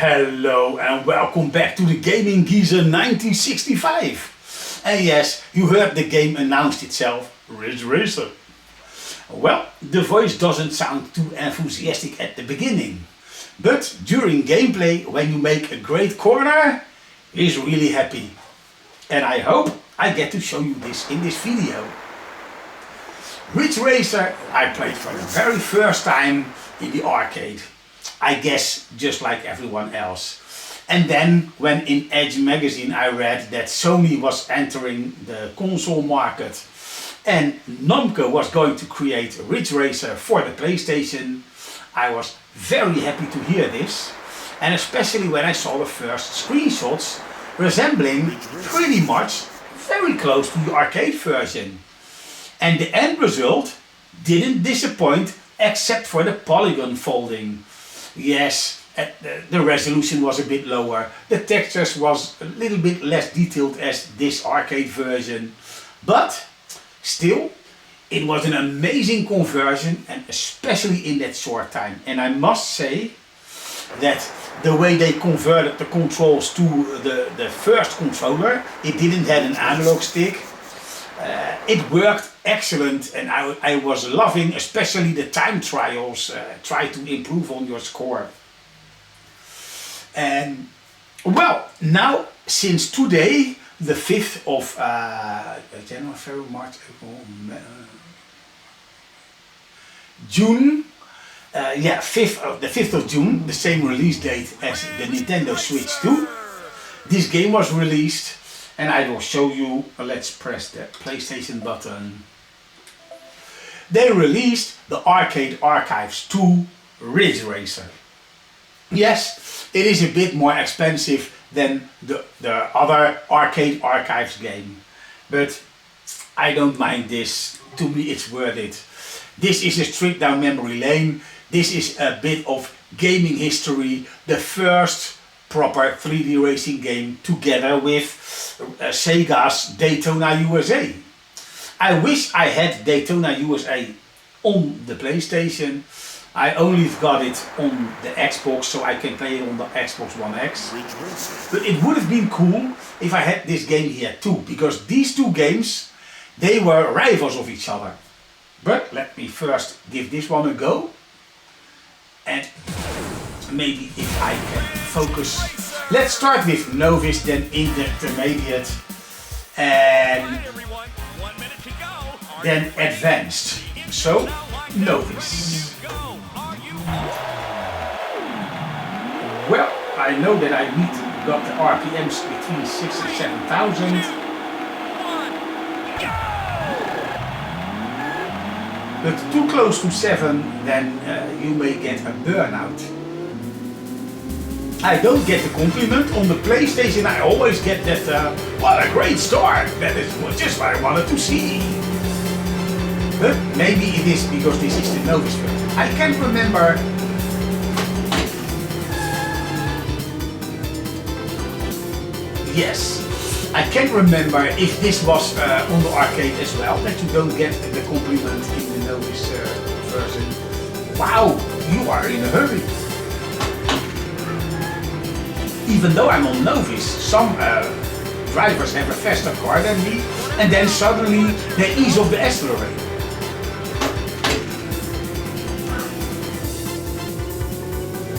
Hello and welcome back to the Gaming Geezer 1965. And yes, you heard the game announced itself, Ridge Racer. Well, the voice doesn't sound too enthusiastic at the beginning, but during gameplay, when you make a great corner, he's really happy. And I hope I get to show you this in this video. Ridge Racer I played for the very first time in the arcade. I guess just like everyone else. And then when in Edge magazine I read that Sony was entering the console market and Namco was going to create Ridge Racer for the PlayStation, I was very happy to hear this. And especially when I saw the first screenshots resembling pretty much very close to the arcade version. And the end result didn't disappoint except for the polygon folding. Yes, the resolution was a bit lower, the textures was a little bit less detailed as this arcade version, but still it was an amazing conversion, and especially in that short time. And I must say that the way they converted the controls to the first controller, it didn't have an analog stick. It worked excellent, and I was loving especially the time trials, try to improve on your score. And well, now since today, the 5th of January, February, March, April, June, the 5th of June, the same release date as the Nintendo Switch 2, this game was released. And I will show you, let's press the PlayStation button. They released the Arcade Archives 2 Ridge Racer. Yes, it is a bit more expensive than the other Arcade Archives game. But I don't mind this, to me it's worth it. This is a trip down memory lane. This is a bit of gaming history. The first proper 3D racing game together with Sega's Daytona USA. I wish I had Daytona USA on the PlayStation. I only got it on the Xbox, so I can play it on the Xbox One X. But it would have been cool if I had this game here too, because these two games, they were rivals of each other. But let me first give this one a go. And maybe if I can focus. Let's start with Novice, then Intermediate, and then Advanced. So, Novice. Well, I know that I got the RPMs between 6 and 7,000. But too close to 7, then you may get a burnout. I don't get the compliment on the PlayStation. I always get that, what a great start, that is just what I wanted to see. But maybe it is because this is the Novice version. I can't remember. Yes, I can't remember if this was on the arcade as well, that you don't get the compliment in the Novice version. Wow, you are in a hurry. Even though I'm on Novice, some drivers have a faster car than me, and then suddenly they ease off the accelerator.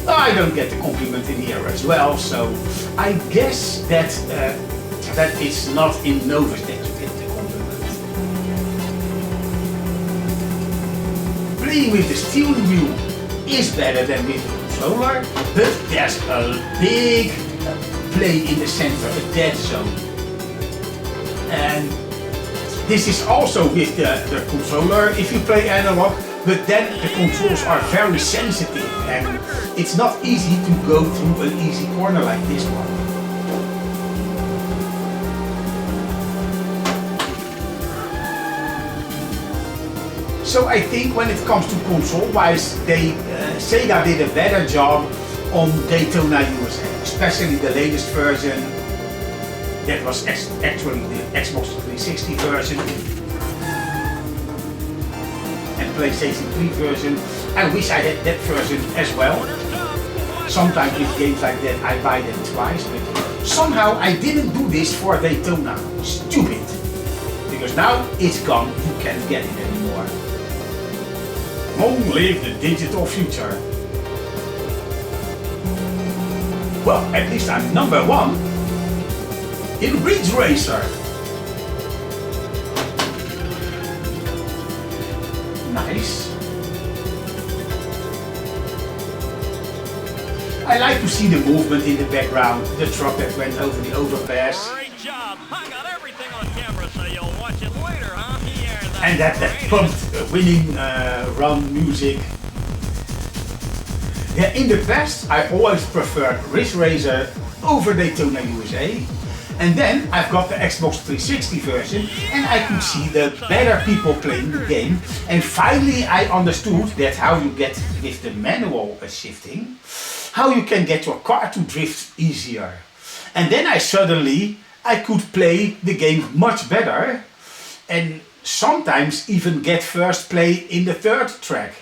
I don't get the compliment in here as well, so I guess that that it's not in Novice that you get the compliment. Playing with the steering wheel is better than with the controller, but there's a big play in the center, a dead zone. And this is also with the controller if you play analog, but then the controls are very sensitive and it's not easy to go through an easy corner like this one. So I think when it comes to console-wise, Sega did a better job on Daytona USA, especially the latest version. That was actually the Xbox 360 version and PlayStation 3 version. I wish I had that version as well. Sometimes with games like that I buy them twice, but somehow I didn't do this for Daytona. Stupid. Because now it's gone, you can't get it anymore. Long live the digital future. Well, at least I'm number 1 in Ridge Racer. Nice. I like to see the movement in the background, the truck that went over the overpass. Great job. I got everything on camera, so you'll watch it later, huh? Yeah, And that pumped winning run music. Yeah, in the past I always preferred Race Racer over Daytona USA. And then I've got the Xbox 360 version and I could see the better people playing the game. And finally I understood that how you get with the manual shifting, how you can get your car to drift easier. And then I could play the game much better and sometimes even get first play in the third track.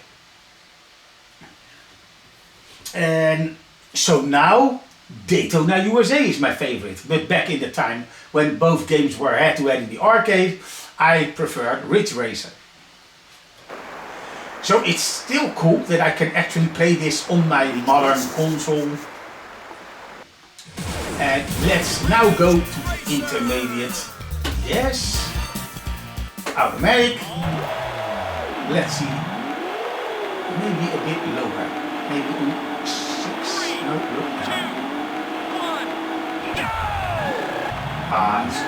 And so now Daytona USA is my favorite, but back in the time when both games were head-to-head in the arcade, I preferred Ridge Racer. So it's still cool that I can actually play this on my modern console. And let's now go to intermediate. Yes. Automatic. Let's see. Maybe a bit lower. Maybe 6. No, look.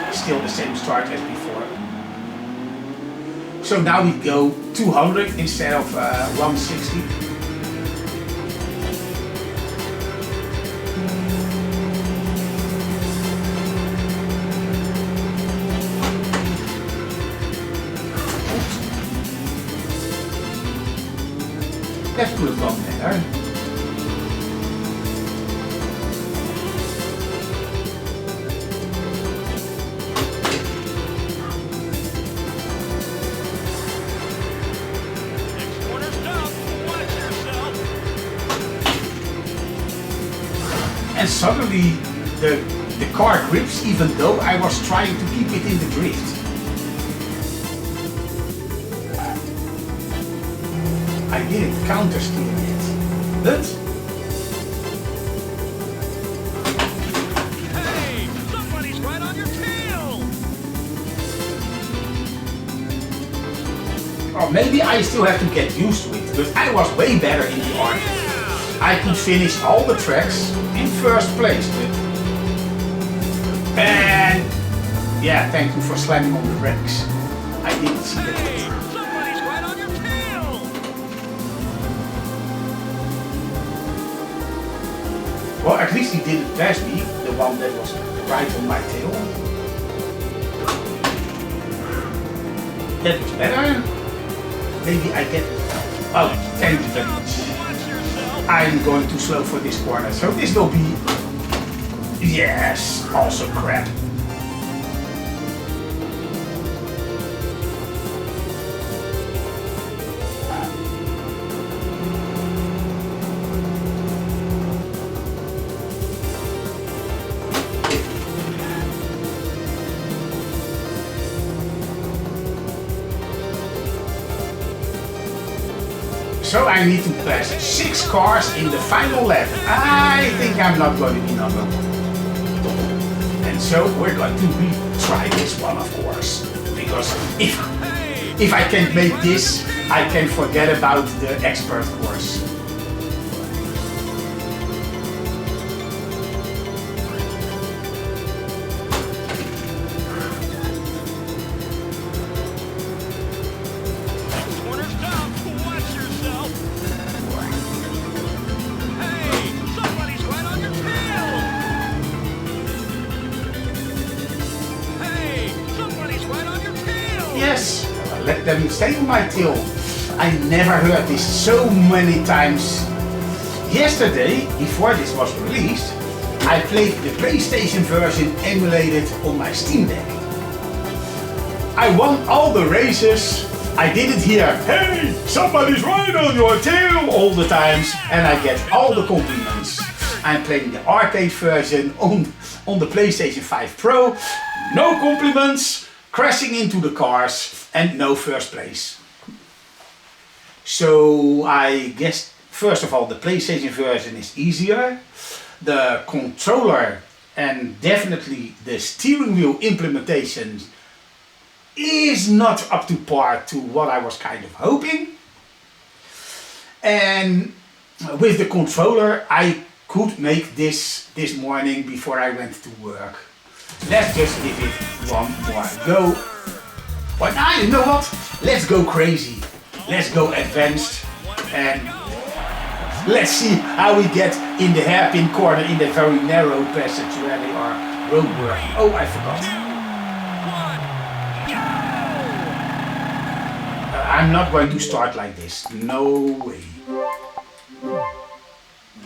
It's still the same start as before. So now we go 200 instead of 160. Let's put it on there. And suddenly the car grips even though I was trying to keep it in the drift. I didn't counter steer yet, but hey, somebody's right on your tail. or maybe I still have to get used to it, but I was way better in the arcade. I could finish all the tracks in first place, but and yeah, thank you for slamming on the brakes. I didn't see that. Hey, somebody's right on your tail. Well, at least he didn't pass me, the one that was right on my tail. That was better. Maybe I get. Oh, thank you very much. I'm going too slow for this corner, so this will be. Yes, also crap. So I need to pass 6 cars in the final lap. I think I'm not going to be number 1. And so we're going to retry this one, of course. Because if I can't make this, I can forget about the expert course. Yes, let them stay on my tail. I never heard this so many times. Yesterday, before this was released, I played the PlayStation version emulated on my Steam Deck. I won all the races. I didn't hear, hey, somebody's right on your tail all the times, and I get all the compliments. I'm playing the arcade version on the PlayStation 5 Pro. No compliments, crashing into the cars, and no first place. So I guess first of all the PlayStation version is easier. The controller and definitely the steering wheel implementation is not up to par to what I was kind of hoping. And with the controller I could make this morning before I went to work. Let's just give it one more go. But now you know what? Let's go crazy. Let's go advanced and let's see how we get in the hairpin corner in the very narrow passage where they are roadworking. Oh, I forgot. I'm not going to start like this. No way.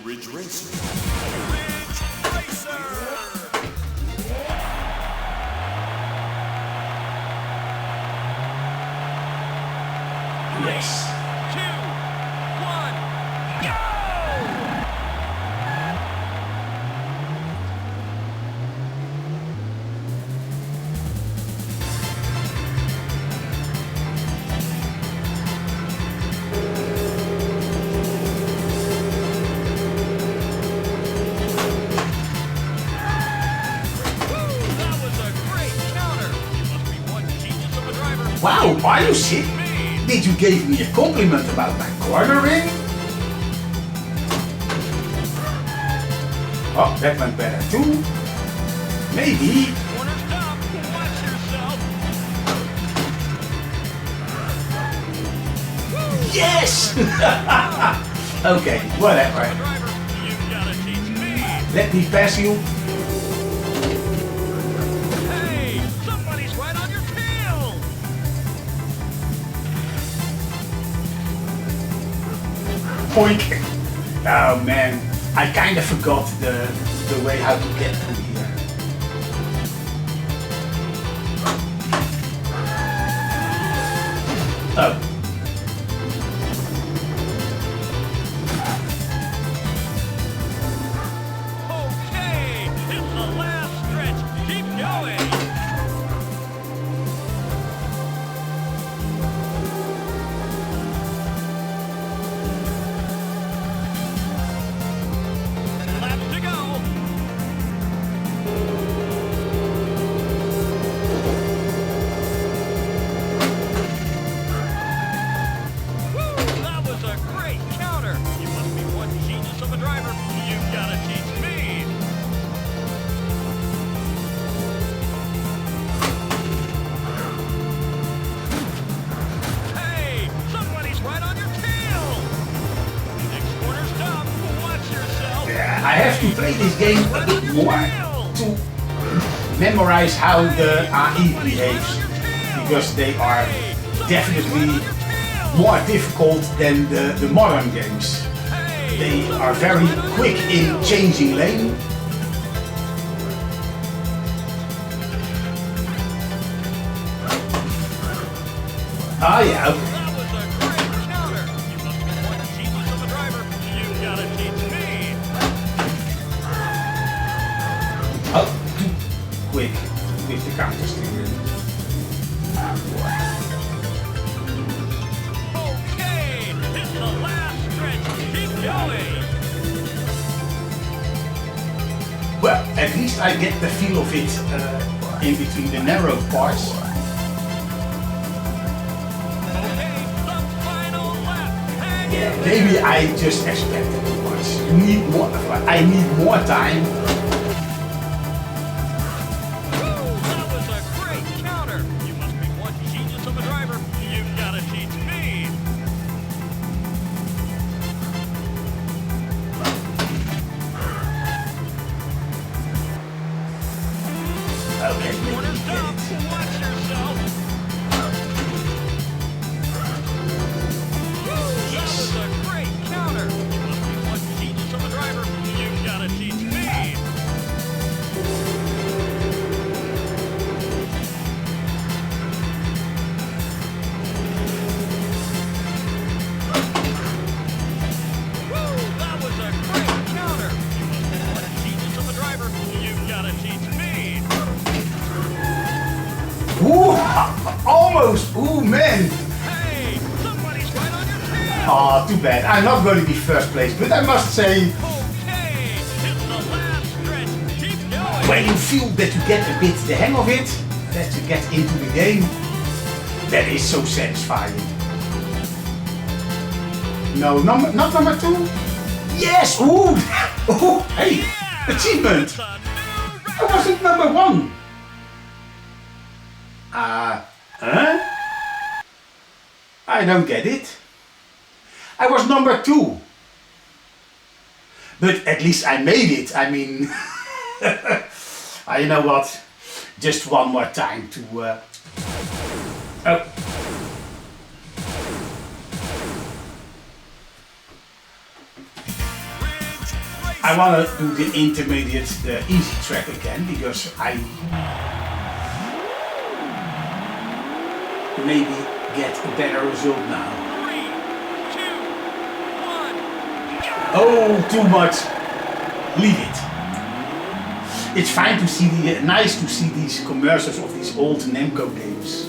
Ridge Racer. Yes. 2, 1, go! That was a great counter. You must be one genius of a driver. Wow, are you sick? Did you give me a compliment about my cornering? Oh, that went better too. Maybe. Corner stop. Watch yourself. Yes! Okay, whatever. Driver, you gotta teach me. Let me pass you. Hey, somebody's right on your tail. Poink. Oh man, I kind of forgot the way how to get through here. Oh. Okay, it's the last stretch. Keep going. Laps to go. Woo, that was a great counter. You must be one genius of a driver. You gotta teach me. Hey, somebody's right on your tail. Next corner stop. Watch yourself. Yeah, I have to play this game a bit more to memorize how the AI behaves, because they are definitely more difficult than the modern games. They are very quick in changing lane. Ah yeah, okay. That was a great counter. You must be one genius of a driver. You gotta teach me. Oh, too quick with the counter steering. Okay, it's the last stretch. Keep going. Well, at least I get the feel of it in between the narrow parts. Okay, the final lap. Hang Yeah, in maybe there. I just expected too much. I need more time. Woo, that was a great counter. You must be one genius of a driver. You gotta teach me. Okay, maybe Corner we get stop. it. Watch yourself. Woo, that was a great counter. You must be one genius of a driver. You gotta teach me. Oh, too bad. I'm not going to be first place, but I must say, Okay, it's the last stretch. Keep going. when you feel that you get a bit the hang of it, that you get into the game, that is so satisfying. No, not number 2. Yes! Ooh! Ooh! Hey! Achievement! It's a new record. I wasn't number 1. Huh? I don't get it. I was number 2. But at least I made it. I mean, you know what? Just one more time to... Oh. I want to do the intermediate, the easy track again, because I maybe get a better result now. 3, 2, 1. Oh, too much. Leave it. It's fine to see nice to see these commercials of these old Namco games.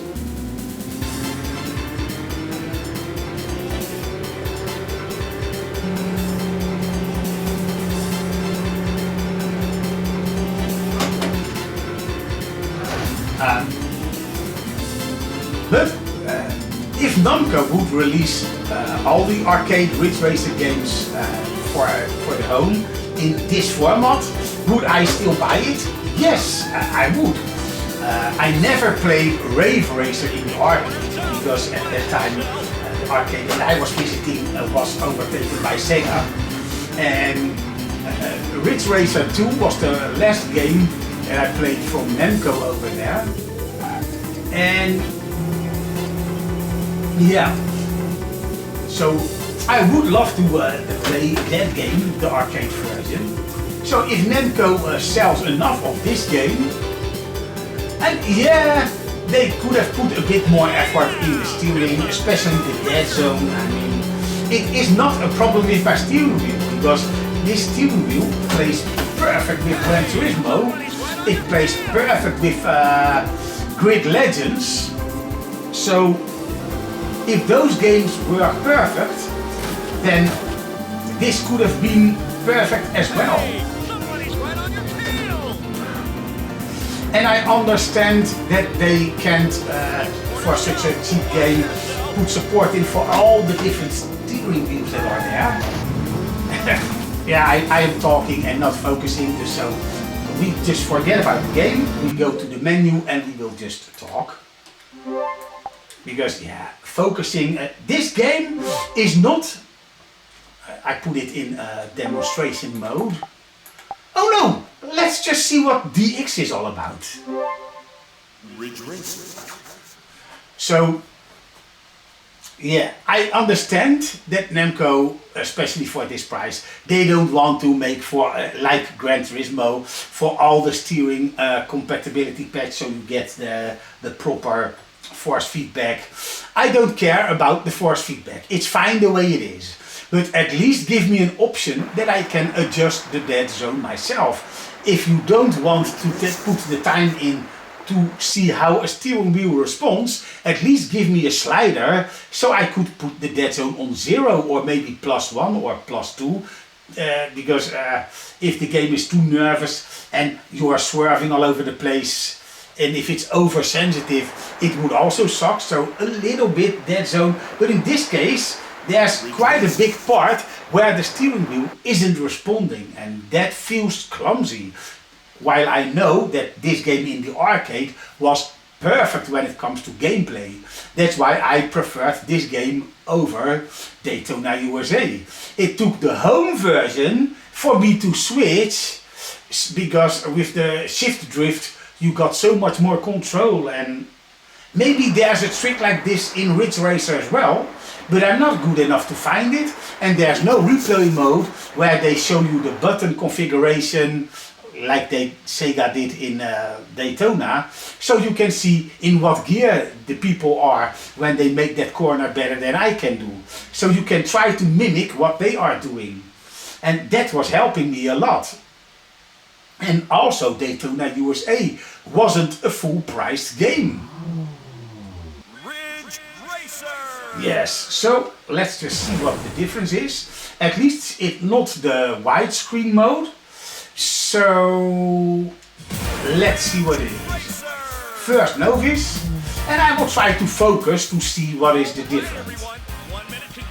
But if Namco would release all the arcade Ridge Racer games for the home in this format, would I still buy it? Yes, I would. I never played Rave Racer in the arcade because at that time the arcade that I was visiting was overtaken by Sega, and Ridge Racer 2 was the last game that I played from Namco over there. And yeah, so I would love to play that game, the arcade version. So if Namco sells enough of this game, and yeah, they could have put a bit more effort in the steering, especially the dead zone. I mean, it is not a problem with my steering wheel, because this steering wheel plays perfect with Gran Turismo. It plays perfect with Grid Legends. So if those games were perfect, then this could have been perfect as well. Hey, somebody's right on your tail. And I understand that they can't, for such a cheap game, put support in for all the different steering wheels that are there. Yeah, I am talking and not focusing, so we just forget about the game, we go to the menu and we will just talk. Because yeah, focusing, this game is not, I put it in demonstration mode. Oh no, let's just see what DX is all about. Ridge Racer. So, yeah, I understand that Namco, especially for this price, they don't want to make for, like Gran Turismo, for all the steering compatibility patch, so you get the proper force feedback. I don't care about the force feedback. It's fine the way it is. But at least give me an option that I can adjust the dead zone myself. If you don't want to put the time in to see how a steering wheel responds, at least give me a slider so I could put the dead zone on 0 or maybe +1 or +2. Because if the game is too nervous and you are swerving all over the place, and if it's oversensitive, it would also suck. So a little bit dead zone. But in this case, there's quite a big part where the steering wheel isn't responding, and that feels clumsy. While I know that this game in the arcade was perfect when it comes to gameplay. That's why I preferred this game over Daytona USA. It took the home version for me to switch, because with the shift drift you got so much more control, and maybe there's a trick like this in Ridge Racer as well, but I'm not good enough to find it, and there's no replay mode where they show you the button configuration like Sega did in Daytona, so you can see in what gear the people are when they make that corner better than I can do. So you can try to mimic what they are doing, and that was helping me a lot. And also Daytona USA wasn't a full-priced game. Ridge Racer. Yes, so let's just see what the difference is. At least it's not the widescreen mode. So let's see what it is. First novice, and I will try to focus to see what is the difference. Everyone, 1 minute to go.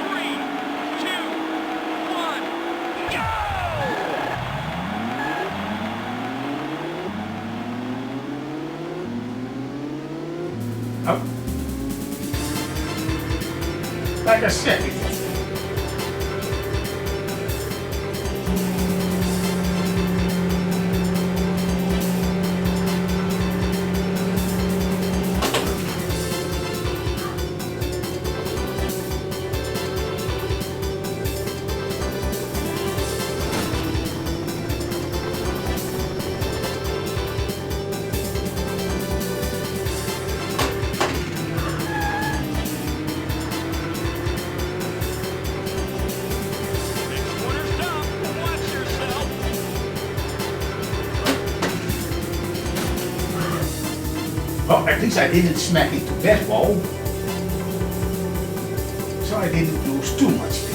Three, two, one, go! Oh. Like I said, Next corner's tough. Watch yourself. well, at least I didn't smack into that wall. So I didn't lose too much speed.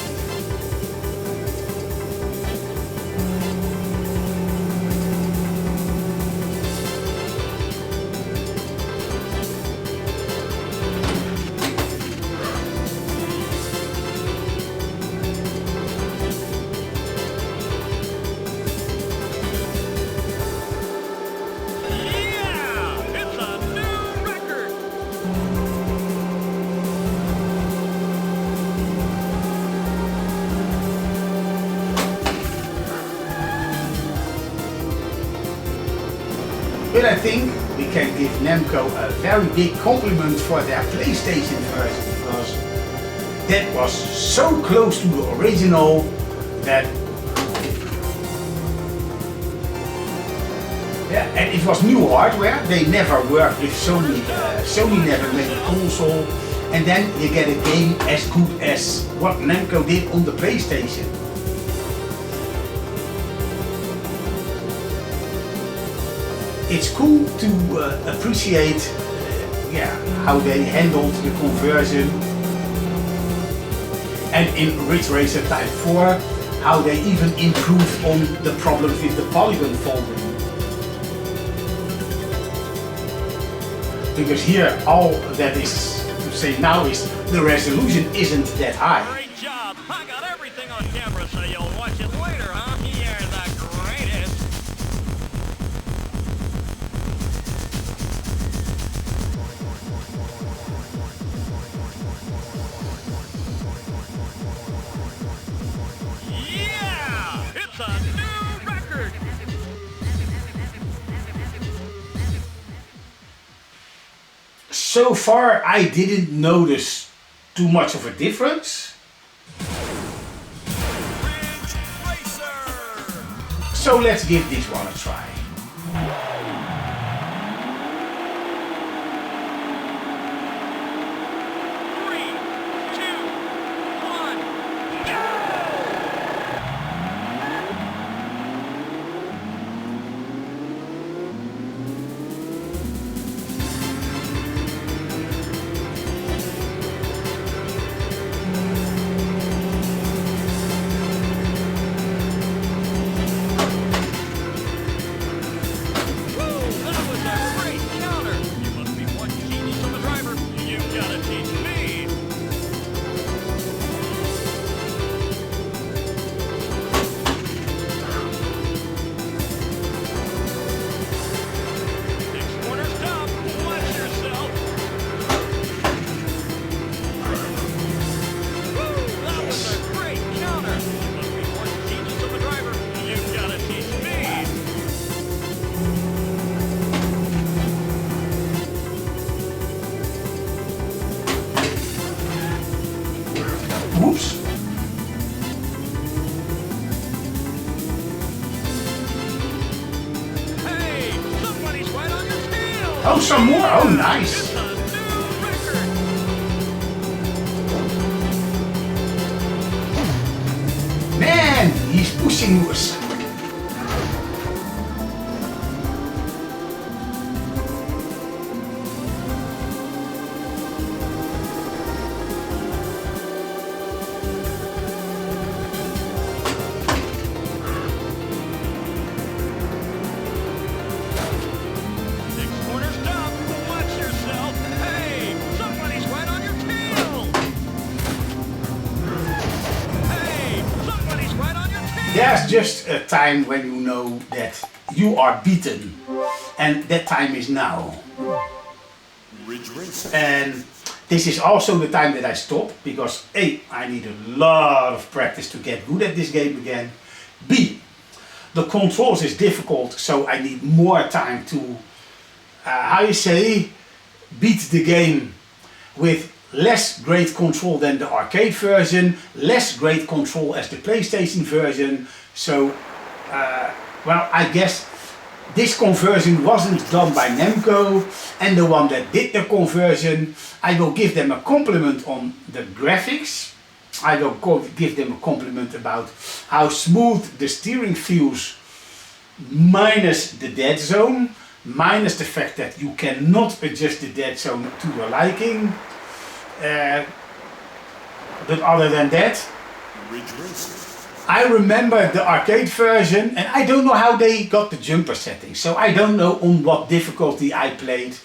Yeah! It's a new record. But I think we can give Namco a very big compliment for their PlayStation version, because that was so close to the original that, yeah, and it was new hardware. They never worked with Sony. Sony never made a console, and then you get a game as good as what Namco did on the PlayStation. It's cool to appreciate how they handled the conversion, and in Ridge Racer Type 4 how they even improved on the problems with the polygon folding. Because here all that is to say now is the resolution isn't that high. Great job. I got everything on camera, so you'll watch it later, huh? You're the greatest. Yeah! It's a new record. So far I didn't notice too much of a difference. Ridge Racer. So let's give this one a try. Three, two, one, go! That was a great counter. You must be one genius of a driver. You gotta teach me. Next corner's tough. Watch yourself. That was a great counter. You must be one genius of a driver. You gotta teach me. Whoops. Hey, somebody's right on your tail. Oh, some more. Oh, nice. It's a new record. Man, he's pushing us. there's just a time when you know that you are beaten, and that time is now. Ridge Racer. And this is also the time that I stop, because A, I need a lot of practice to get good at this game again. B, the controls is difficult, so I need more time to, how you say, beat the game with less great control than the arcade version, less great control as the PlayStation version. So, well, I guess this conversion wasn't done by Namco, and the one that did the conversion, I will give them a compliment on the graphics. I will give them a compliment about how smooth the steering feels, minus the dead zone, minus the fact that you cannot adjust the dead zone to your liking. But other than that, Ridge Racer. I remember the arcade version, and I don't know how they got the jumper settings, so I don't know on what difficulty I played.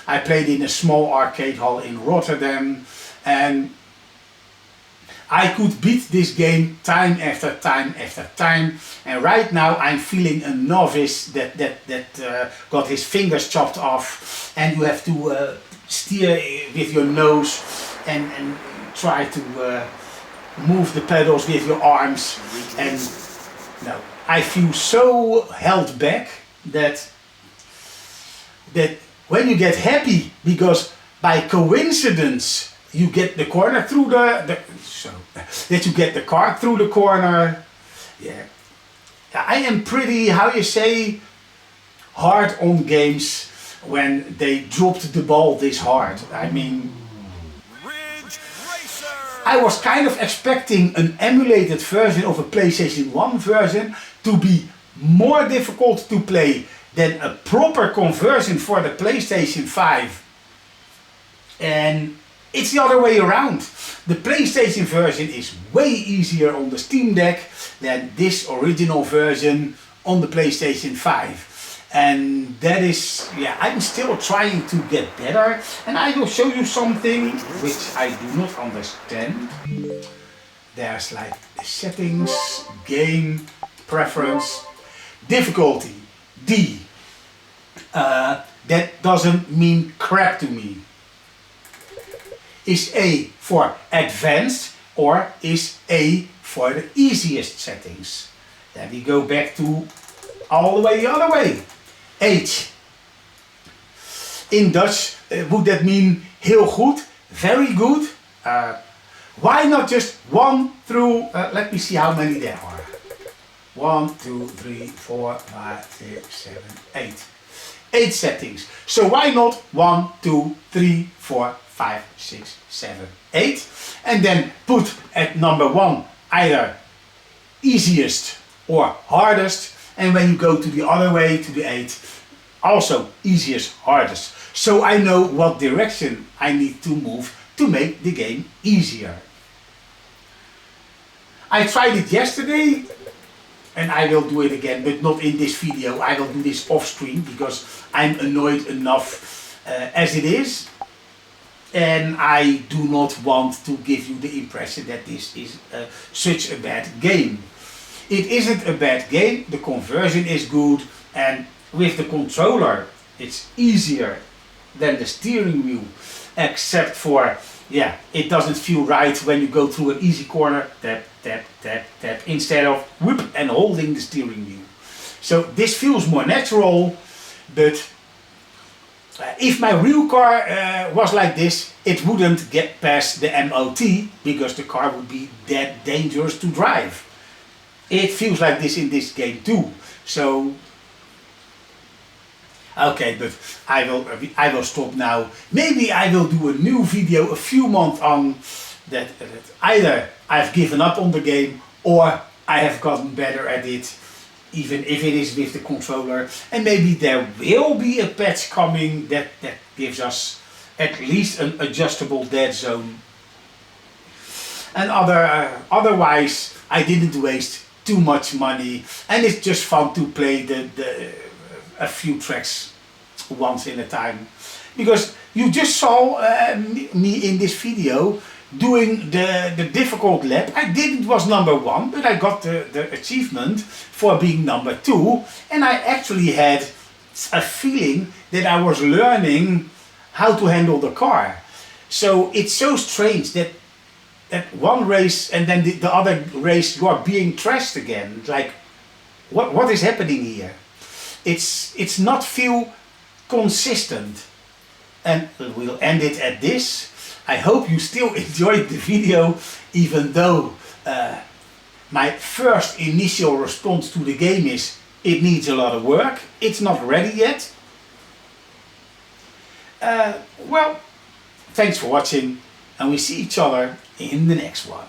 I played in a small arcade hall in Rotterdam, and I could beat this game time after time after time, and right now I'm feeling a novice that got his fingers chopped off, and you have to steer with your nose and try to move the pedals with your arms. And no, I feel so held back that when you get happy because by coincidence you get the corner through that you get the car through the corner. Yeah, I am pretty, how you say, hard on games when they dropped the ball this hard. I mean, Ridge Racer! I was kind of expecting an emulated version of a PlayStation 1 version to be more difficult to play than a proper conversion for the PlayStation 5. And it's the other way around. The PlayStation version is way easier on the Steam Deck than this original version on the PlayStation 5. And that is, yeah, I'm still trying to get better, and I will show you something which I do not understand. There's like the settings, game, preference, difficulty, D. That doesn't mean crap to me. Is A for advanced, or is A for the easiest settings? Then we go back to all the way the other way. H. In Dutch would that mean heel goed, very good? Why not just 1 through, let me see how many there are. 1, 2, 3, 4, 5, 6, 7, 8. 8 settings. So why not 1, 2, 3, 4, 5, 6, 7, 8? And then put at number 1 either easiest or hardest. And when you go to the other way, to the 8, also easiest, hardest. So I know what direction I need to move to make the game easier. I tried it yesterday, and I will do it again, but not in this video. I will do this off screen because I'm annoyed enough as it is. And I do not want to give you the impression that this is such a bad game. It isn't a bad game, the conversion is good, and with the controller it's easier than the steering wheel, except for, yeah, it doesn't feel right when you go through an easy corner, tap, tap, tap, tap, instead of whoop and holding the steering wheel. So this feels more natural, but if my real car was like this, it wouldn't get past the MOT because the car would be that dangerous to drive. It feels like this in this game too. So, okay, but I will stop now. Maybe I will do a new video a few months on that either I've given up on the game or I have gotten better at it, even if it is with the controller. And maybe there will be a patch coming that gives us at least an adjustable dead zone. And otherwise, I didn't waste too much money, and it's just fun to play a few tracks once in a time. Because you just saw me in this video doing the difficult lap. I didn't was number 1, but I got the achievement for being number 2, and I actually had a feeling that I was learning how to handle the car. So it's so strange that one race and then the other race you are being trashed again. Like, what is happening here? It's not feel consistent. And we'll end it at this. I hope you still enjoyed the video, even though my first initial response to the game is it needs a lot of work. It's not ready yet. Well, thanks for watching, and we see each other in the next one.